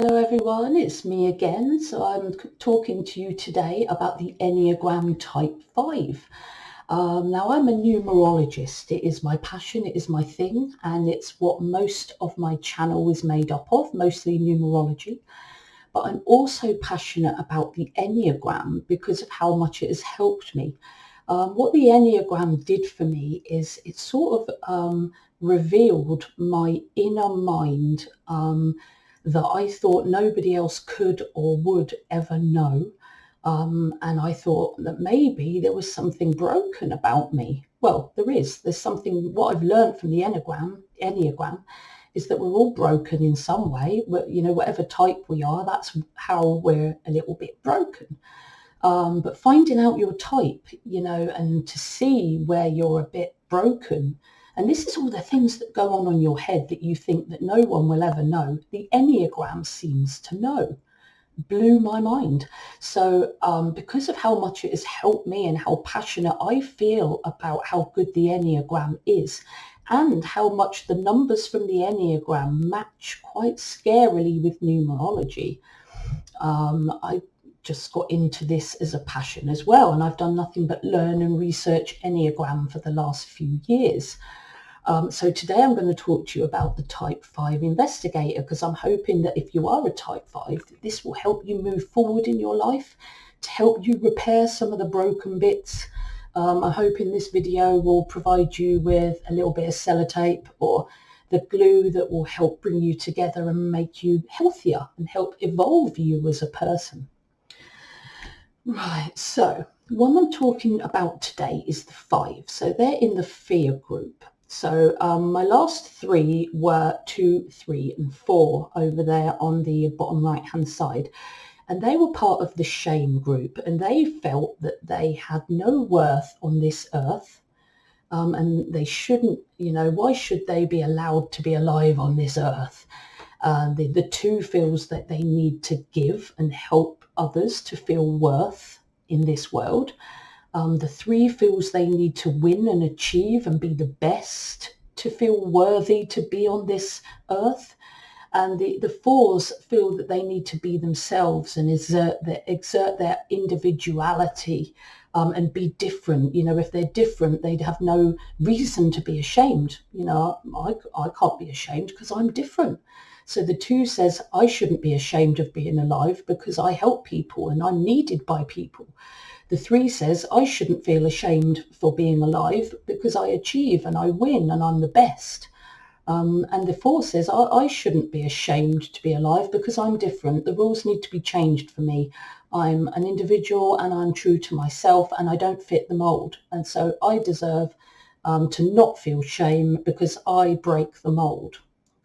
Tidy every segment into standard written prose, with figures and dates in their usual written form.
Hello everyone, it's me again. So I'm talking to you today about the Enneagram Type 5. Now I'm a numerologist. It is my passion, it is my thing, and it's what most of my channel is made up of, mostly numerology. But I'm also passionate about the Enneagram because of how much it has helped me. What the Enneagram did for me is it sort of revealed my inner mind that I thought nobody else could or would ever know. And I thought that maybe there was something broken about me. Well, there is. There's something, what I've learned from the Enneagram is that we're all broken in some way. Whatever type we are, that's how we're a little bit broken. But finding out your type, and to see where you're a bit broken, and this is all the things that go on your head that you think that no one will ever know. The Enneagram seems to know. Blew my mind. So because of how much it has helped me and how passionate I feel about how good the Enneagram is, and how much the numbers from the Enneagram match quite scarily with numerology, I just got into this as a passion as well, and I've done nothing but learn and research Enneagram for the last few years. So today I'm going to talk to you about the Type 5 Investigator, because I'm hoping that if you are a Type 5, this will help you move forward in your life, to help you repair some of the broken bits. I'm hoping this video will provide you with a little bit of sellotape or the glue that will help bring you together and make you healthier and help evolve you as a person. Right, so what I'm talking about today is the 5. So they're in the fear group. So my last 3 were 2, 3 and 4 over there on the bottom right hand side. And they were part of the shame group, and they felt that they had no worth on this earth. And they shouldn't, why should they be allowed to be alive on this earth? The 2 feels that they need to give and help others to feel worth in this world. The 3 feels they need to win and achieve and be the best to feel worthy to be on this earth. And the 4s feel that they need to be themselves and exert their individuality and be different. If they're different, they'd have no reason to be ashamed. I can't be ashamed because I'm different. So the 2 says, I shouldn't be ashamed of being alive because I help people and I'm needed by people. The 3 says, I shouldn't feel ashamed for being alive because I achieve and I win and I'm the best. And the 4 says, I shouldn't be ashamed to be alive because I'm different. The rules need to be changed for me. I'm an individual and I'm true to myself and I don't fit the mold. And so I deserve to not feel shame because I break the mold.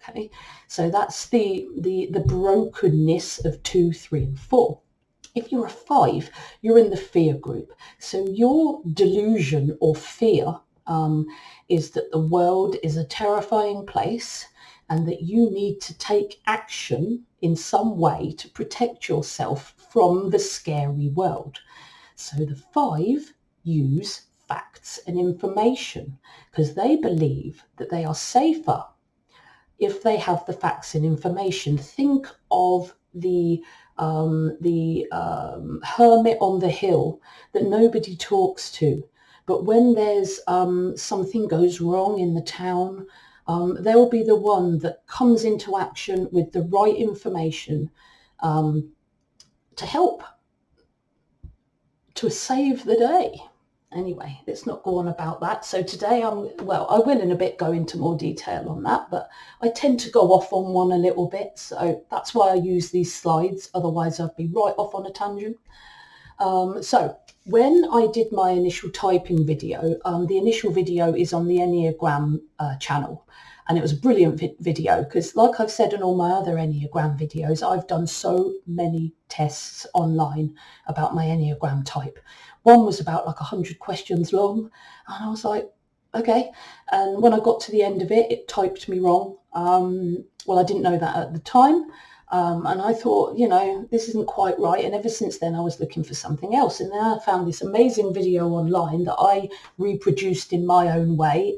Okay, so that's the brokenness of 2, 3 and 4. If you're a 5, you're in the fear group. So your delusion or fear is that the world is a terrifying place and that you need to take action in some way to protect yourself from the scary world. So the 5 use facts and information because they believe that they are safer if they have the facts and information. Think of the hermit on the hill that nobody talks to. But when there's something goes wrong in the town, they'll be the one that comes into action with the right information to help to save the day. Anyway, let's not go on about that. So today I will in a bit go into more detail on that, but I tend to go off on one a little bit. So that's why I use these slides. Otherwise I'd be right off on a tangent. So when I did my initial typing video, the initial video is on the Enneagram channel. And it was a brilliant video because, like I've said in all my other Enneagram videos, I've done so many tests online about my Enneagram type. One was about like 100 questions long. And I was like, okay. And when I got to the end of it, it typed me wrong. Well, I didn't know that at the time. And I thought, this isn't quite right. And ever since then, I was looking for something else. And then I found this amazing video online that I reproduced in my own way.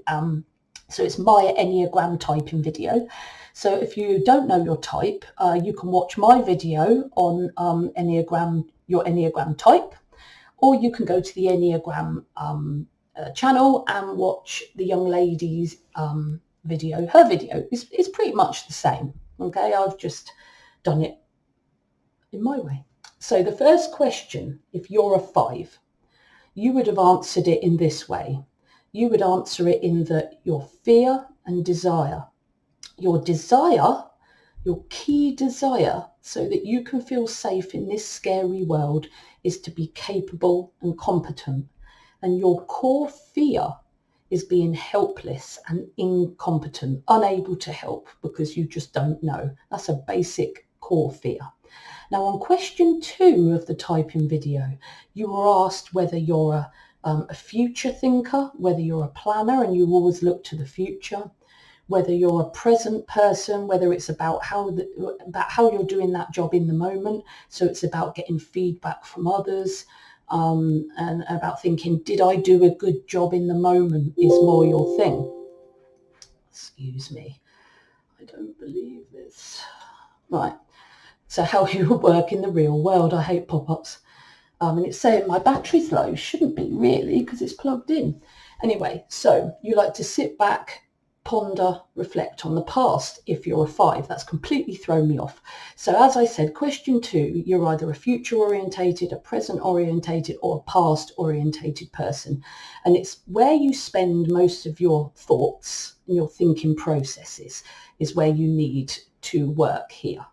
So it's my Enneagram typing video. So if you don't know your type, you can watch my video on your Enneagram type, or you can go to the Enneagram channel and watch the young lady's video. Her video is pretty much the same. Okay, I've just done it in my way. So the first question, if you're a 5, you would have answered it in this way. You would answer it in that your fear and desire. Your desire, your key desire, so that you can feel safe in this scary world, is to be capable and competent. And your core fear is being helpless and incompetent, unable to help because you just don't know. That's a basic core fear. Now, on question 2 of the typing video, you were asked whether you're a future thinker, whether you're a planner and you always look to the future, whether you're a present person, whether it's about how you're doing that job in the moment. So it's about getting feedback from others, and about thinking, did I do a good job in the moment, is more your thing. Excuse me, I don't believe this. Right, so how you work in the real world. I hate pop-ups. And it's saying my battery's low. Shouldn't be really, because it's plugged in. Anyway, so you like to sit back, ponder, reflect on the past. If you're a 5, that's completely thrown me off. So as I said, question 2, you're either a future orientated, a present orientated, or a past orientated person. And it's where you spend most of your thoughts and your thinking processes is where you need to work here.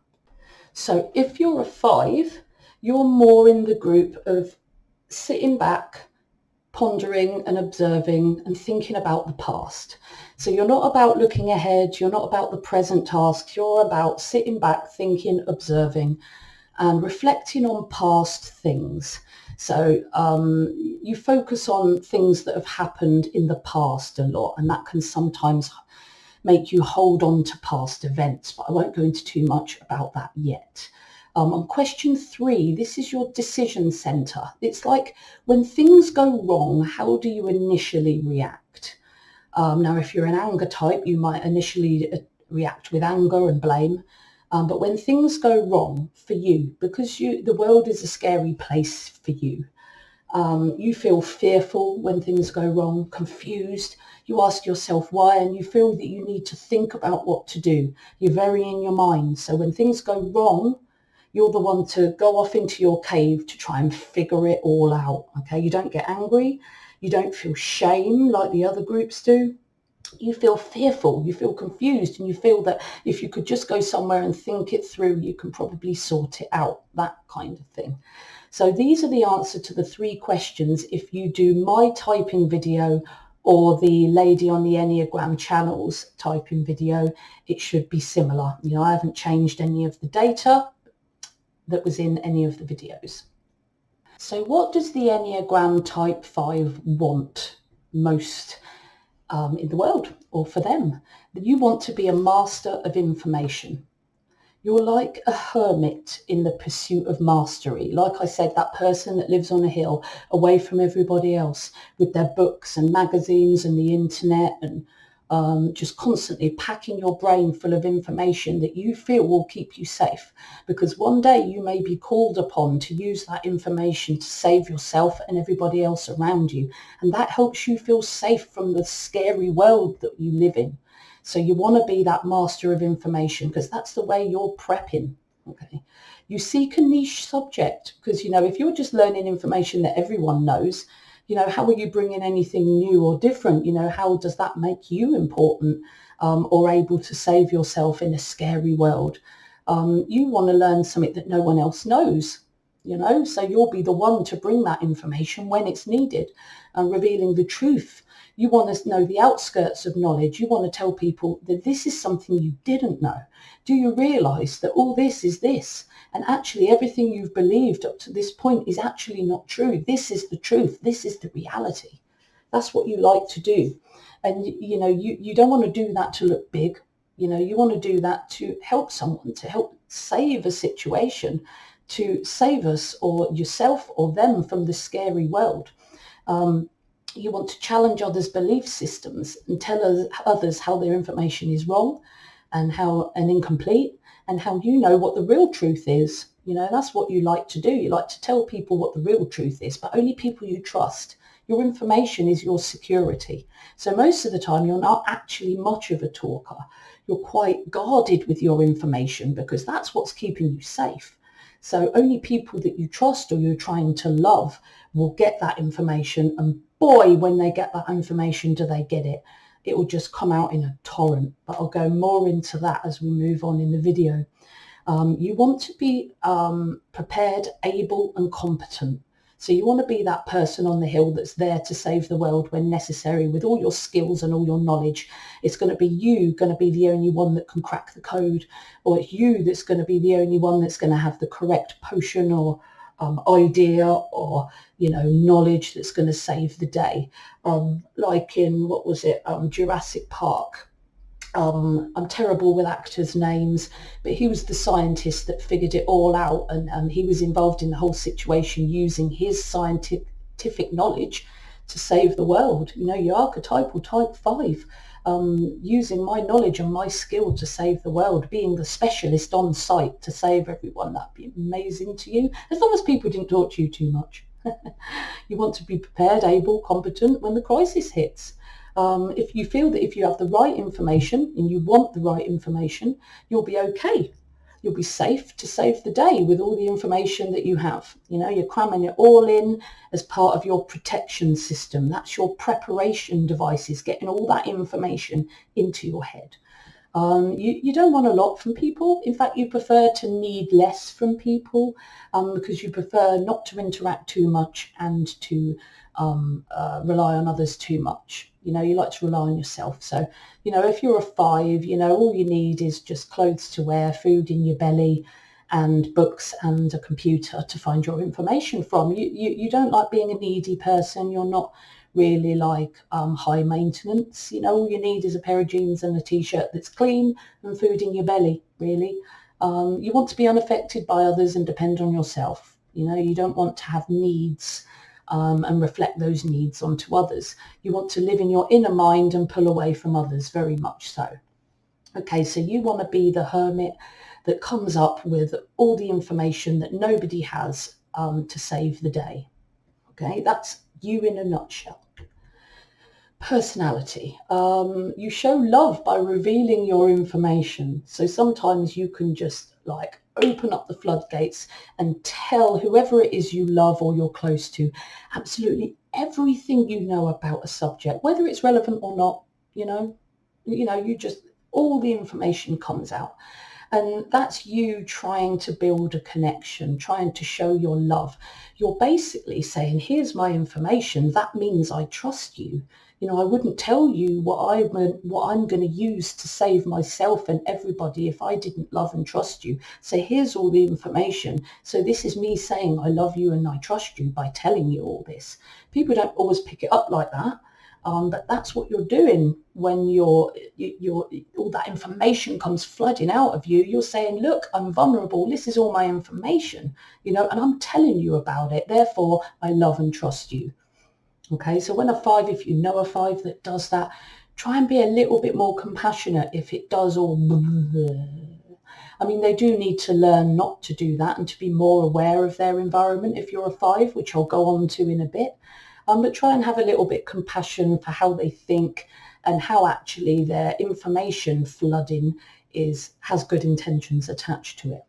So if you're a 5, you're more in the group of sitting back, pondering and observing and thinking about the past. So you're not about looking ahead, you're not about the present tasks, you're about sitting back, thinking, observing and reflecting on past things. So you focus on things that have happened in the past a lot, and that can sometimes make you hold on to past events, but I won't go into too much about that yet. On question 3, this is your decision center. It's like when things go wrong, how do you initially react? Now, if you're an anger type, you might initially react with anger and blame. But when things go wrong for you, because the world is a scary place for you, you feel fearful when things go wrong, confused. You ask yourself why, and you feel that you need to think about what to do. You're very in your mind. So when things go wrong, you're the one to go off into your cave to try and figure it all out. Okay, you don't get angry. You don't feel shame like the other groups do. You feel fearful, you feel confused, and you feel that if you could just go somewhere and think it through, you can probably sort it out, that kind of thing. So these are the answer to the 3 questions. If you do my typing video or the lady on the Enneagram channel's typing video, it should be similar. You know, I haven't changed any of the data that was in any of the videos. So what does the Enneagram Type 5 want most in the world, or for them? You want to be a master of information. You're like a hermit in the pursuit of mastery. Like I said, that person that lives on a hill away from everybody else with their books and magazines and the internet, and just constantly packing your brain full of information that you feel will keep you safe, because one day you may be called upon to use that information to save yourself and everybody else around you, and that helps you feel safe from the scary world that you live in. So you want to be that master of information, because that's the way you're prepping. Okay, you seek a niche subject, because, you know, if you're just learning information that everyone knows, you know, how are you bringing anything new or different? You know, how does that make you important or able to save yourself in a scary world? You want to learn something that no one else knows, you know, so you'll be the one to bring that information when it's needed, and revealing the truth. You want to know the outskirts of knowledge. You want to tell people that this is something you didn't know. Do you realize that all this is this? And actually everything you've believed up to this point is actually not true. This is the truth. This is the reality. That's what you like to do. And, you know, you don't want to do that to look big. You know, you want to do that to help someone, to help save a situation, to save us or yourself or them from the scary world. You want to challenge others' belief systems and tell others how their information is wrong and incomplete, and how you know what the real truth is. That's what you like to do. You like to tell people what the real truth is, but only people you trust. Your information is your security. So most of the time you're not actually much of a talker. You're quite guarded with your information because that's what's keeping you safe. So only people that you trust or you're trying to love will get that information. And boy, when they get that information, do they get it. It will just come out in a torrent. But I'll go more into that as we move on in the video. You want to be prepared, able and competent. So you want to be that person on the hill that's there to save the world when necessary with all your skills and all your knowledge. It's going to be you going to be the only one that can crack the code, or it's you that's going to be the only one that's going to have the correct potion or idea or knowledge that's going to save the day. Like in Jurassic Park. I'm terrible with actors' names, but he was the scientist that figured it all out, and he was involved in the whole situation using his scientific knowledge to save the world. Your archetypal type 5, using my knowledge and my skill to save the world, being the specialist on site to save everyone. That'd be amazing to you, as long as people didn't talk to you too much. You want to be prepared, able, competent when the crisis hits. If you feel that if you have the right information and you want the right information, you'll be okay. You'll be safe to save the day with all the information that you have. You're cramming it all in as part of your protection system. That's your preparation devices, getting all that information into your head. You don't want a lot from people. In fact, you prefer to need less from people because you prefer not to interact too much and to rely on others too much. You like to rely on yourself. So, if you're a 5, all you need is just clothes to wear, food in your belly, and books and a computer to find your information from. You don't like being a needy person. You're not really like high maintenance. All you need is a pair of jeans and a t-shirt that's clean and food in your belly, really. You want to be unaffected by others and depend on yourself. You don't want to have needs and reflect those needs onto others. You want to live in your inner mind and pull away from others, very much so. Okay, so you want to be the hermit that comes up with all the information that nobody has to save the day. Okay, that's you in a nutshell. Personality. You show love by revealing your information. So sometimes you can just open up the floodgates and tell whoever it is you love or you're close to absolutely everything you know about a subject, whether it's relevant or not. You just, all the information comes out. And that's you trying to build a connection, trying to show your love. You're basically saying, here's my information. That means I trust you. I wouldn't tell you what I'm going to use to save myself and everybody if I didn't love and trust you. So here's all the information. So this is me saying I love you and I trust you by telling you all this. People don't always pick it up like that. But that's what you're doing when you're all that information comes flooding out of you. You're saying, look, I'm vulnerable. This is all my information, and I'm telling you about it. Therefore, I love and trust you. Okay, so when a 5, if you know a 5 that does that, try and be a little bit more compassionate if it does all. I mean, they do need to learn not to do that and to be more aware of their environment if you're a 5, which I'll go on to in a bit. But try and have a little bit compassion for how they think and how actually their information flooding has good intentions attached to it.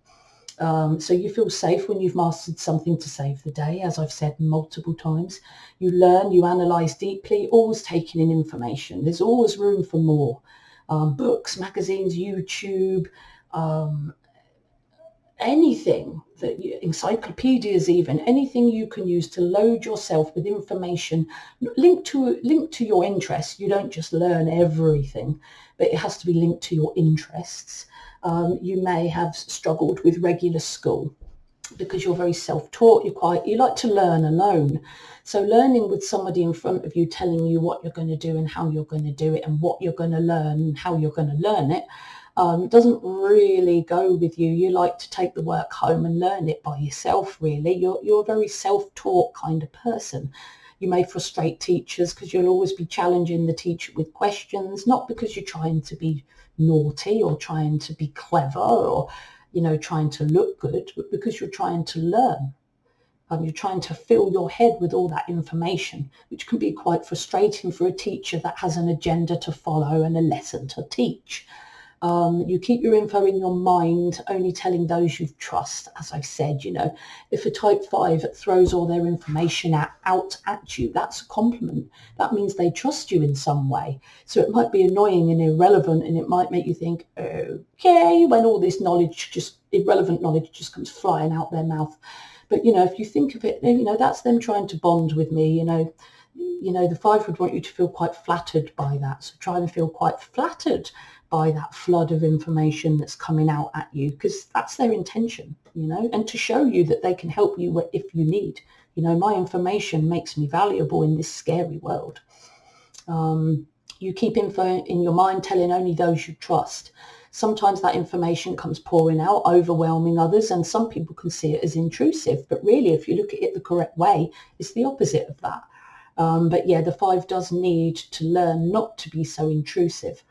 So you feel safe when you've mastered something to save the day, as I've said multiple times. You learn, you analyse deeply, always taking in information. There's always room for more. Books, magazines, YouTube, anything encyclopedias, even anything you can use to load yourself with information linked to your interests. You don't just learn everything, but it has to be linked to your interests. You may have struggled with regular school because you're very self-taught. You like to learn alone. So learning with somebody in front of you telling you what you're going to do and how you're going to do it and what you're going to learn and how you're going to learn it doesn't really go with you. You like to take the work home and learn it by yourself, really. You're a very self-taught kind of person. You may frustrate teachers because you'll always be challenging the teacher with questions, not because you're trying to be naughty or trying to be clever or, trying to look good, but because you're trying to learn. You're trying to fill your head with all that information, which can be quite frustrating for a teacher that has an agenda to follow and a lesson to teach. You keep your info in your mind, only telling those you trust. As I said, if a type 5 throws all their information out at you, that's a compliment. That means they trust you in some way. So it might be annoying and irrelevant, and it might make you think, okay, when all this irrelevant knowledge just comes flying out their mouth. But, if you think of it, that's them trying to bond with me, the 5 would want you to feel quite flattered by that. So try and feel quite flattered by that flood of information that's coming out at you, because that's their intention, and to show you that they can help you if you need. My information makes me valuable in this scary world. You keep info in your mind, telling only those you trust. Sometimes that information comes pouring out, overwhelming others, and some people can see it as intrusive. But really, if you look at it the correct way, it's the opposite of that. But yeah, the 5 does need to learn not to be so intrusive.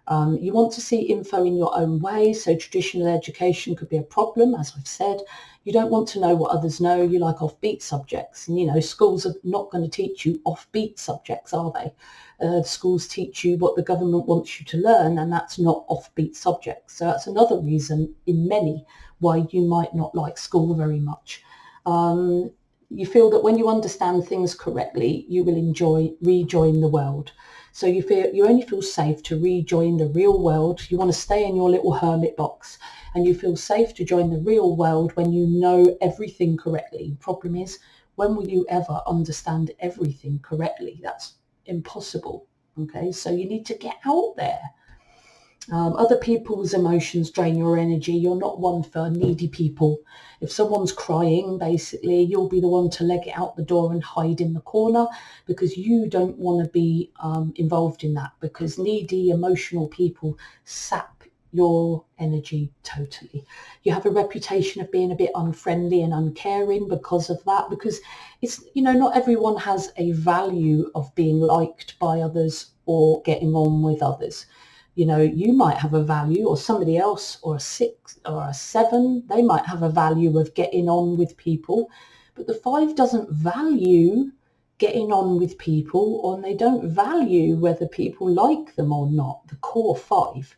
You want to see info in your own way, so traditional education could be a problem, as I've said. You don't want to know what others know. You like offbeat subjects, and schools are not going to teach you offbeat subjects, are they? Schools teach you what the government wants you to learn, and that's not offbeat subjects. So that's another reason in many why you might not like school very much. You feel that when you understand things correctly, you will rejoin the world. So you only feel safe to rejoin the real world. You want to stay in your little hermit box, and you feel safe to join the real world when you know everything correctly. The problem is, when will you ever understand everything correctly? That's impossible. Okay, so you need to get out there. Other people's emotions drain your energy. You're not one for needy people. If someone's crying, basically, you'll be the one to leg it out the door and hide in the corner, because you don't want to be involved in that, because needy, emotional people sap your energy totally. You have a reputation of being a bit unfriendly and uncaring because of that, because it's, not everyone has a value of being liked by others or getting on with others. You might have a value, or somebody else, or a 6 or a 7, they might have a value of getting on with people, but the 5 doesn't value getting on with people, and they don't value whether people like them or not, the core 5.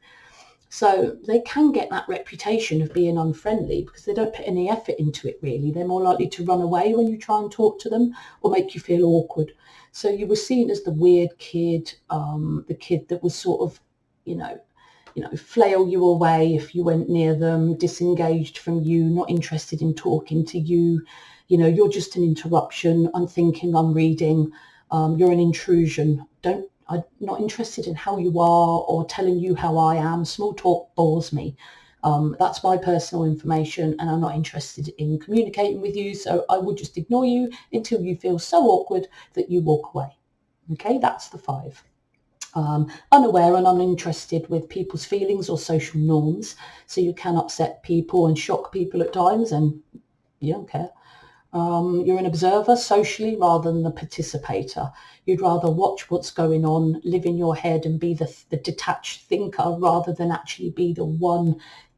So they can get that reputation of being unfriendly because they don't put any effort into it, really. They're more likely to run away when you try and talk to them or make you feel awkward. So you were seen as the weird kid, the kid that was sort of, flail you away if you went near them, disengaged from you, not interested in talking to you. You're just an interruption. I'm thinking, I'm reading. You're an intrusion. I'm not interested in how you are or telling you how I am. Small talk bores me. That's my personal information, and I'm not interested in communicating with you. So I will just ignore you until you feel so awkward that you walk away. Okay, that's the 5. Unaware and uninterested with people's feelings or social norms. So you can upset people and shock people at times, and you don't care. You're an observer socially rather than the participator. You'd rather watch what's going on, live in your head and be the detached thinker rather than actually be the one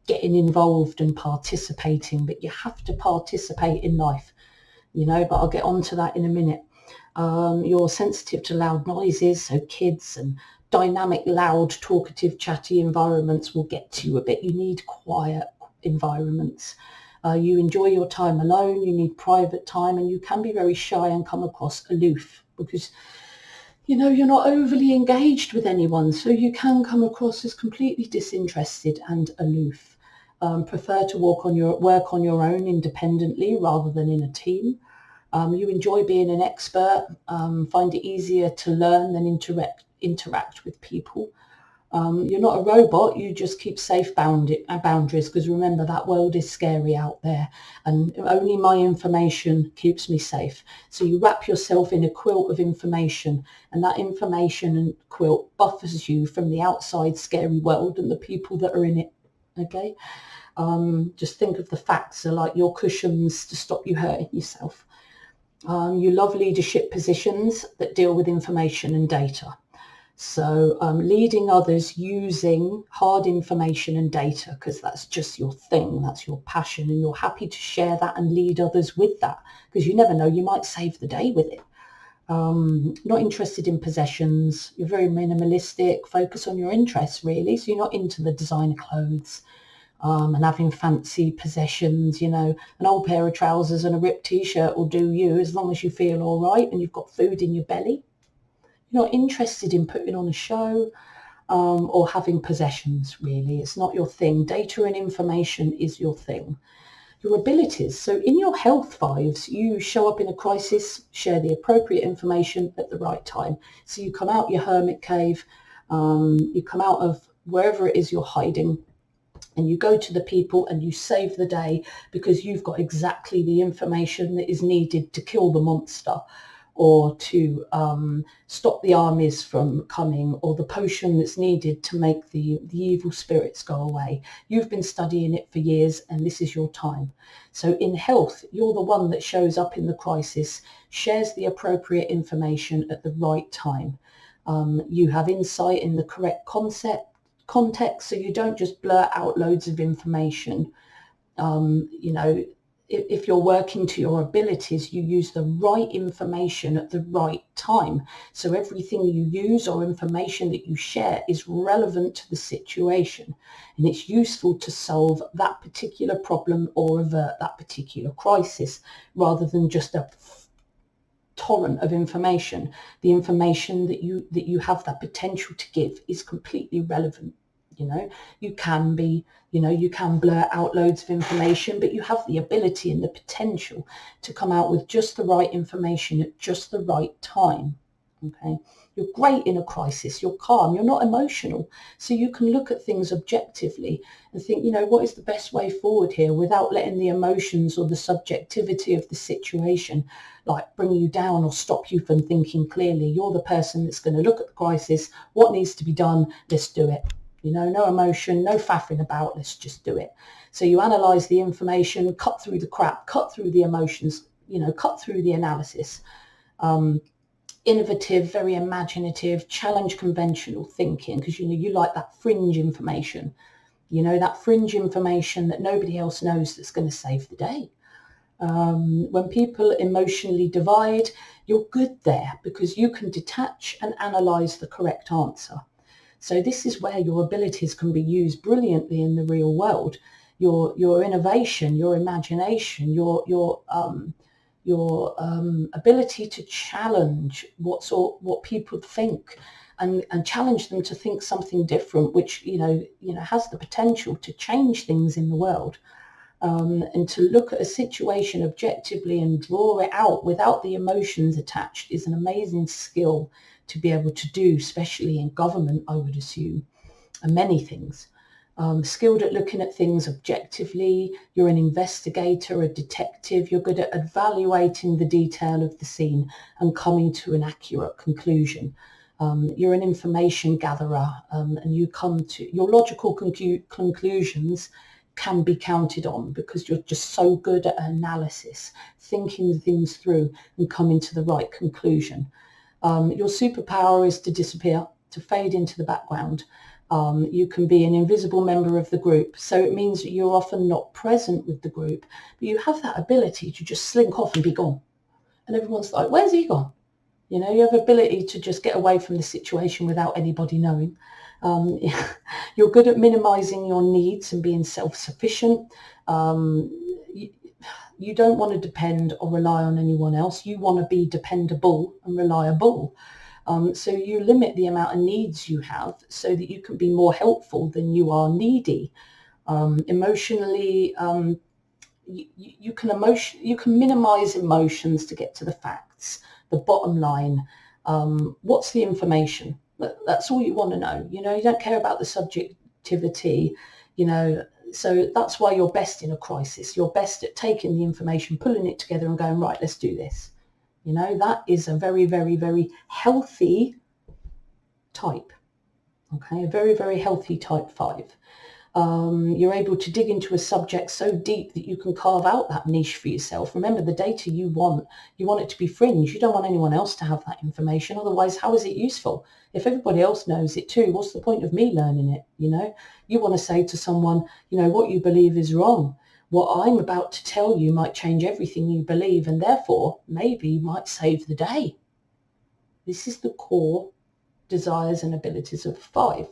getting involved and participating. But you have to participate in life, but I'll get on to that in a minute. You're sensitive to loud noises, so kids and dynamic, loud, talkative, chatty environments will get to you a bit. You need quiet environments. You enjoy your time alone, you need private time, and you can be very shy and come across aloof because, you're not overly engaged with anyone, so you can come across as completely disinterested and aloof. Prefer to work on your own independently rather than in a team. You enjoy being an expert, find it easier to learn than interact with people. You're not a robot, you just keep safe boundaries, because remember, that world is scary out there and only my information keeps me safe. So you wrap yourself in a quilt of information, and that information and quilt buffers you from the outside scary world and the people that are in it. Okay? Just think of the facts are like your cushions to stop you hurting yourself. You love leadership positions that deal with information and data. So leading others using hard information and data, because that's just your thing, that's your passion, and you're happy to share that and lead others with that, because you never know, you might save the day with it. Not interested in possessions. You're very minimalistic, focus on your interests really. So you're not into the designer clothes and having fancy possessions, you know. An old pair of trousers and a ripped t-shirt will do you as long as you feel all right and you've got food in your belly. You're not interested in putting on a show or having possessions really. It's not your thing. Data and information is your thing. Your abilities. So in your health fives, you show up in a crisis, share the appropriate information at the right time. So you come out your hermit cave, you come out of wherever it is you're hiding, and you go to the people and you save the day because you've got exactly the information that is needed to kill the monster, or to stop the armies from coming, or the potion that's needed to make the evil spirits go away. You've been studying it for years and this is your time. So in health, you're the one that shows up in the crisis, shares the appropriate information at the right time. You have insight in the correct context, so you don't just blurt out loads of information. You know, if you're working to your abilities, you use the right information at the right time. So everything you use or information that you share is relevant to the situation, and it's useful to solve that particular problem or avert that particular crisis, rather than just a torrent of information. The information that you have that potential to give is completely relevant. You know, you can be, you know, you can blur out loads of information, but you have the ability and the potential to come out with just the right information at just the right time. Okay, you're great in a crisis, you're calm, you're not emotional, so you can look at things objectively and think, you know, what is the best way forward here without letting the emotions or the subjectivity of the situation like bring you down or stop you from thinking clearly. You're the person that's going to look at the crisis, what needs to be done, let's do it. You know, no emotion, no faffing about, let's just do it. So you analyze the information, cut through the crap, cut through the emotions, you know, cut through the analysis. Innovative, very imaginative, challenge conventional thinking, because, you know, you like that fringe information, you know, that fringe information that nobody else knows, that's going to save the day. When people emotionally divide, you're good there because you can detach and analyze the correct answer. So this is where your abilities can be used brilliantly in the real world. Your innovation, your imagination, your ability to challenge what people think, and challenge them to think something different, which you know has the potential to change things in the world, and to look at a situation objectively and draw it out without the emotions attached is an amazing skill to be able to do, especially in government, I would assume, and many things. Skilled at looking at things objectively. You're an investigator, a detective. You're good at evaluating the detail of the scene and coming to an accurate conclusion. You're an information gatherer, and you come to your logical conclusions can be counted on because you're just so good at analysis, thinking things through and coming to the right conclusion. Your superpower is to disappear, to fade into the background. You can be an invisible member of the group, so it means that you're often not present with the group, but you have that ability to just slink off and be gone. And everyone's like, where's he gone? You know, you have the ability to just get away from the situation without anybody knowing. You're good at minimizing your needs and being self-sufficient. You don't want to depend or rely on anyone else. You want to be dependable and reliable. So you limit the amount of needs you have so that you can be more helpful than you are needy. Emotionally, you can minimize emotions to get to the facts, the bottom line. What's the information? That's all you want to know. You know, you don't care about the subjectivity, you know. So that's why you're best in a crisis. You're best at taking the information, pulling it together and going, right, let's do this. You know, that is a very, very, very healthy type. Okay, a very, very healthy type 5. You're able to dig into a subject so deep that you can carve out that niche for yourself. Remember, the data you want it to be fringe. You don't want anyone else to have that information. Otherwise, how is it useful? If everybody else knows it too, what's the point of me learning it? You want to say to someone, what you believe is wrong. What I'm about to tell you might change everything you believe, and therefore maybe might save the day. This is the core desires and abilities of 5.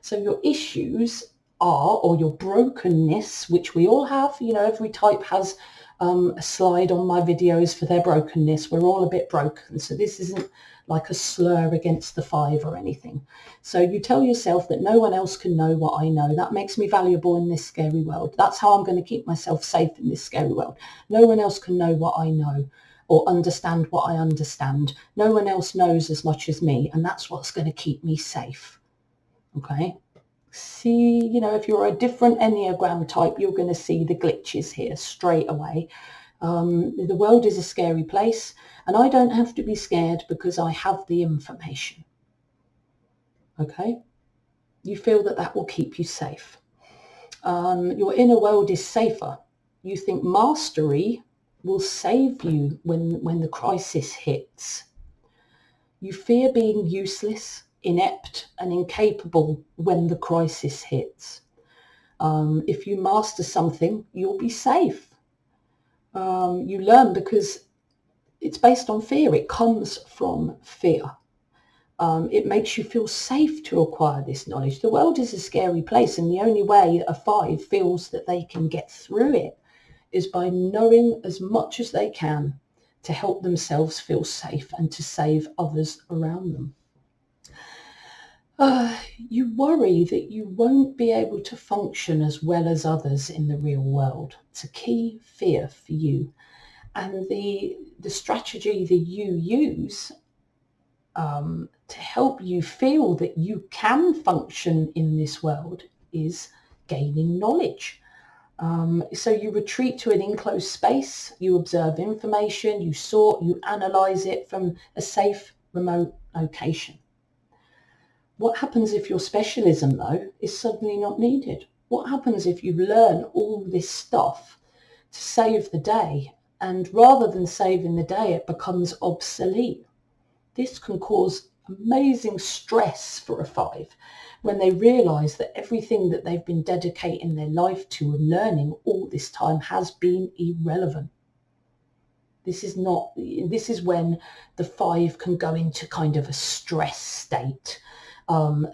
So your issues are, or your brokenness, which we all have, every type has a slide on my videos for their brokenness. We're all a bit broken. So this isn't like a slur against the 5 or anything. So you tell yourself that no one else can know what I know. That makes me valuable in this scary world. That's how I'm going to keep myself safe in this scary world. No one else can know what I know or understand what I understand. No one else knows as much as me. And that's what's going to keep me safe. Okay. See, if you're a different Enneagram type, you're going to see the glitches here straight away. The world is a scary place, and I don't have to be scared because I have the information. Okay? You feel that will keep you safe. Your inner world is safer. You think mastery will save you when the crisis hits. You fear being useless, inept and incapable when the crisis hits. If you master something, you'll be safe. You learn because it's based on fear. It comes from fear. It makes you feel safe to acquire this knowledge. The world is a scary place, and the only way a 5 feels that they can get through it is by knowing as much as they can to help themselves feel safe and to save others around them. You worry that you won't be able to function as well as others in the real world. It's a key fear for you. And the strategy that you use to help you feel that you can function in this world is gaining knowledge. So you retreat to an enclosed space, you observe information, you sort, you analyze it from a safe, remote location. What happens if your specialism, though, is suddenly not needed? What happens if you learn all this stuff to save the day, and rather than saving the day, it becomes obsolete? This can cause amazing stress for a 5 when they realise that everything that they've been dedicating their life to and learning all this time has been irrelevant. This is when the 5 can go into kind of a stress state.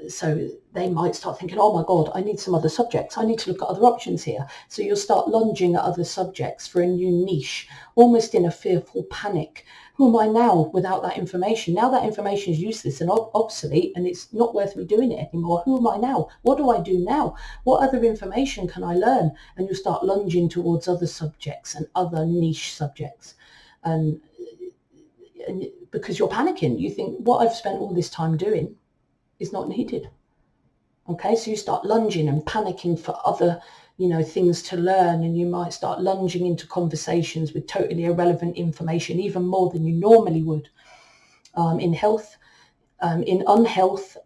So they might start thinking, oh my God, I need some other subjects. I need to look at other options here. So you'll start lunging at other subjects for a new niche, almost in a fearful panic. Who am I now without that information? Now that information is useless and obsolete, and it's not worth me doing it anymore. Who am I now? What do I do now? What other information can I learn? And you'll start lunging towards other subjects and other niche subjects. And because you're panicking, you think, what I've spent all this time doing is not needed. Okay, so you start lunging and panicking for other, things to learn, and you might start lunging into conversations with totally irrelevant information, even more than you normally would. In health, in unhealth,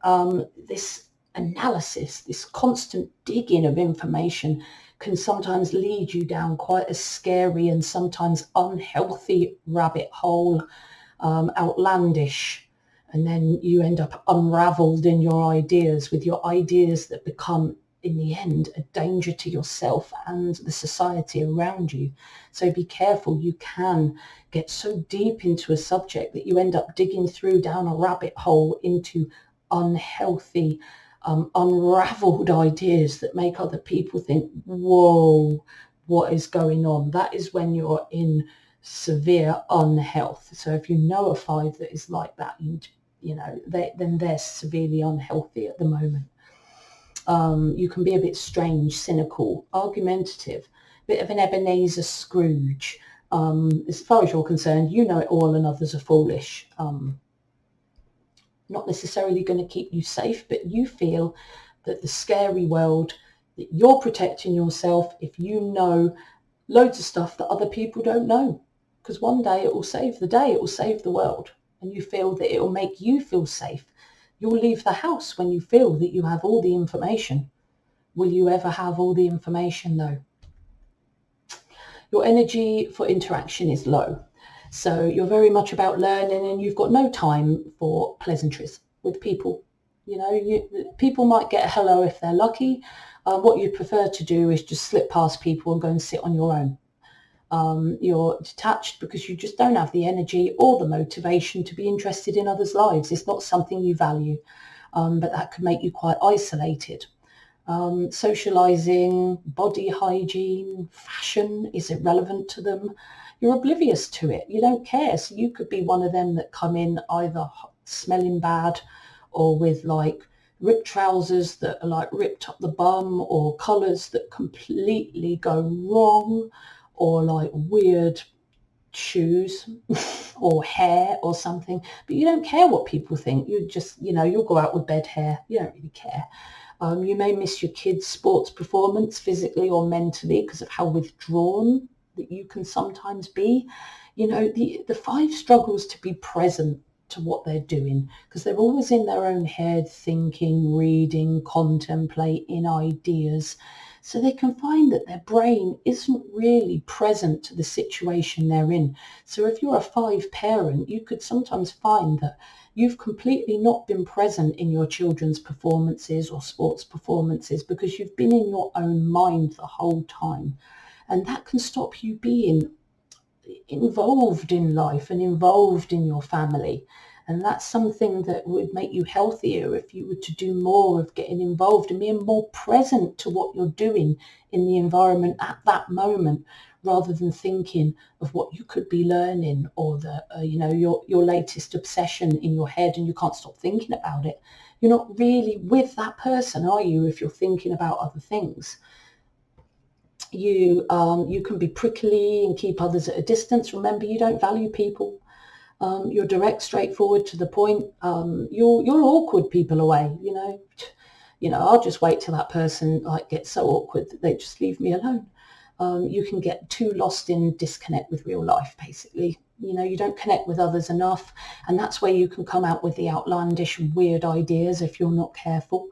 this analysis, this constant digging of information can sometimes lead you down quite a scary and sometimes unhealthy rabbit hole, outlandish. And then you end up unraveled in your ideas, with your ideas that become, in the end, a danger to yourself and the society around you. So be careful. You can get so deep into a subject that you end up digging through down a rabbit hole into unhealthy, unraveled ideas that make other people think, whoa, what is going on? That is when you're in severe unhealth. So if you know a 5 that is like that, then they're severely unhealthy at the moment. You can be a bit strange, cynical, argumentative, a bit of an Ebenezer Scrooge. As far as you're concerned, you know it all and others are foolish. Not necessarily going to keep you safe, but you feel that the scary world, that you're protecting yourself if you know loads of stuff that other people don't know. Because one day it will save the day, it will save the world. And you feel that it will make you feel safe. You'll leave the house when you feel that you have all the information. Will you ever have all the information though? Your energy for interaction is low. So you're very much about learning, and you've got no time for pleasantries with people. People might get a hello if they're lucky. What you prefer to do is just slip past people and go and sit on your own. You're detached because you just don't have the energy or the motivation to be interested in others' lives. It's not something you value, but that could make you quite isolated. Socializing, body hygiene, fashion is irrelevant to them. You're oblivious to it. You don't care. So you could be one of them that come in either smelling bad or with like ripped trousers that are like ripped up the bum, or colours that completely go wrong, or like weird shoes or hair or something. But you don't care what people think. You just, you'll go out with bed hair. You don't really care. You may miss your kids' sports performance physically or mentally because of how withdrawn that you can sometimes be. The 5 struggles to be present to what they're doing because they're always in their own head, thinking, reading, contemplating ideas. So they can find that their brain isn't really present to the situation they're in. So if you're a 5 parent, you could sometimes find that you've completely not been present in your children's performances or sports performances because you've been in your own mind the whole time. And that can stop you being involved in life and involved in your family. And that's something that would make you healthier if you were to do more of getting involved and being more present to what you're doing in the environment at that moment, rather than thinking of what you could be learning or your latest obsession in your head and you can't stop thinking about it. You're not really with that person, are you, if you're thinking about other things? You can be prickly and keep others at a distance. Remember, you don't value people. You're direct, straightforward, to the point. You're awkward people away. I'll just wait till that person gets so awkward that they just leave me alone. You can get too lost in disconnect with real life, basically. You don't connect with others enough, and that's where you can come out with the outlandish, weird ideas if you're not careful.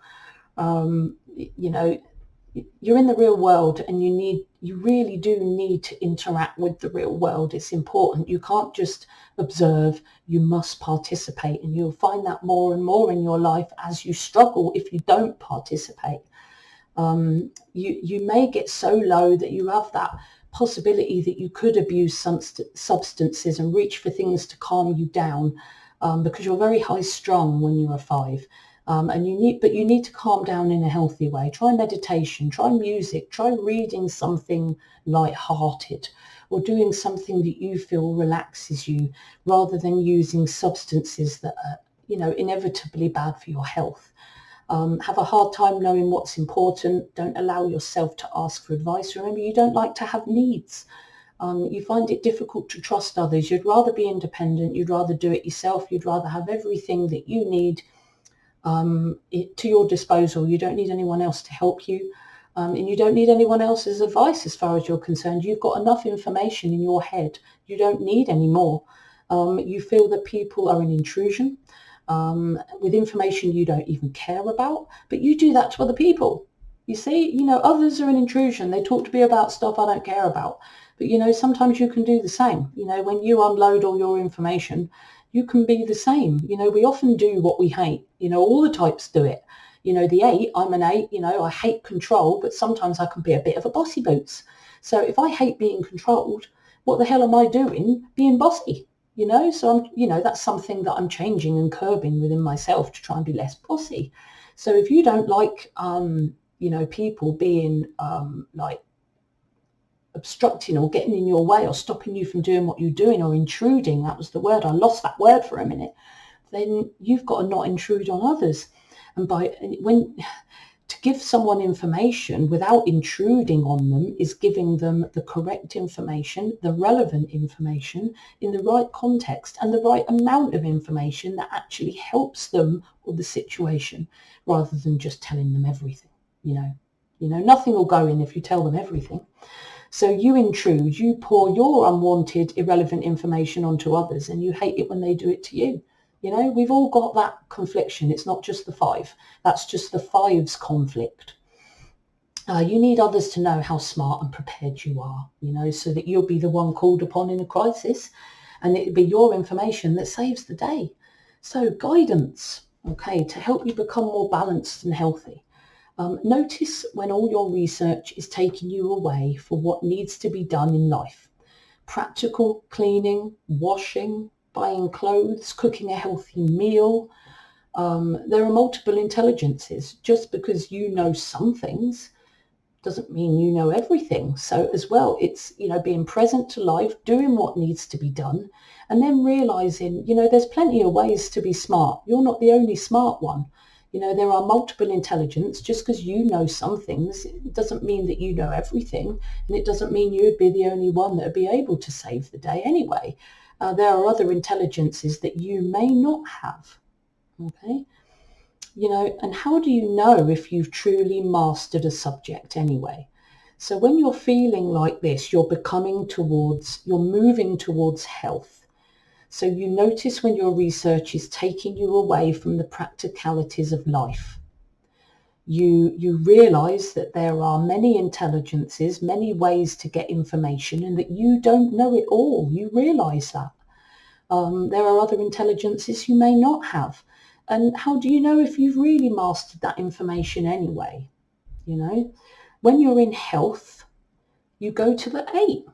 You're in the real world, and you really do need to interact with the real world. It's important. You can't just observe, you must participate, and you'll find that more and more in your life as you struggle if you don't participate. You may get so low that you have that possibility that you could abuse substances and reach for things to calm you down, because you're very high strung when you're a 5. And you need to calm down in a healthy way. Try meditation, try music, try reading something light-hearted, or doing something that you feel relaxes you, rather than using substances that are, inevitably bad for your health. Have a hard time knowing what's important. Don't allow yourself to ask for advice. Remember, you don't like to have needs. You find it difficult to trust others. You'd rather be independent. You'd rather do it yourself. You'd rather have everything that you need to your disposal. You don't need anyone else to help you, and you don't need anyone else's advice as far as you're concerned. You've got enough information in your head. You don't need any more. You feel that people are an intrusion with information you don't even care about, but you do that to other people. You see, others are an intrusion. They talk to me about stuff I don't care about. But, sometimes you can do the same. When you unload all your information, you can be the same. We often do what we hate. All the types do it. The 8, I'm an 8, I hate control, but sometimes I can be a bit of a bossy boots. So if I hate being controlled, what the hell am I doing being bossy? So that's something that I'm changing and curbing within myself to try and be less bossy. So if you don't like, people being obstructing or getting in your way or stopping you from doing what you're doing, or intruding, that was the word, I lost that word for a minute, then you've got to not intrude on others. And to give someone information without intruding on them is giving them the correct information, the relevant information in the right context, and the right amount of information that actually helps them or the situation, rather than just telling them everything. Nothing will go in if you tell them everything. So you intrude, you pour your unwanted, irrelevant information onto others, and you hate it when they do it to you. We've all got that confliction. It's not just the 5. That's just the 5's conflict. You need others to know how smart and prepared you are, so that you'll be the one called upon in a crisis, and it'll be your information that saves the day. So guidance, okay, to help you become more balanced and healthy. Notice when all your research is taking you away for what needs to be done in life. Practical cleaning, washing, buying clothes, cooking a healthy meal. There are multiple intelligences. Just because you know some things doesn't mean you know everything. So as well, it's, being present to life, doing what needs to be done, and then realizing, there's plenty of ways to be smart. You're not the only smart one. There are multiple intelligence. Just because you know some things, it doesn't mean that you know everything, and it doesn't mean you'd be the only one that would be able to save the day anyway. There are other intelligences that you may not have. Okay. And how do you know if you've truly mastered a subject anyway? So when you're feeling like this, you're moving towards health. So you notice when your research is taking you away from the practicalities of life. You realize that there are many intelligences, many ways to get information, and that you don't know it all. You realize that. There are other intelligences you may not have. And how do you know if you've really mastered that information anyway? When you're in health, you go to the 8.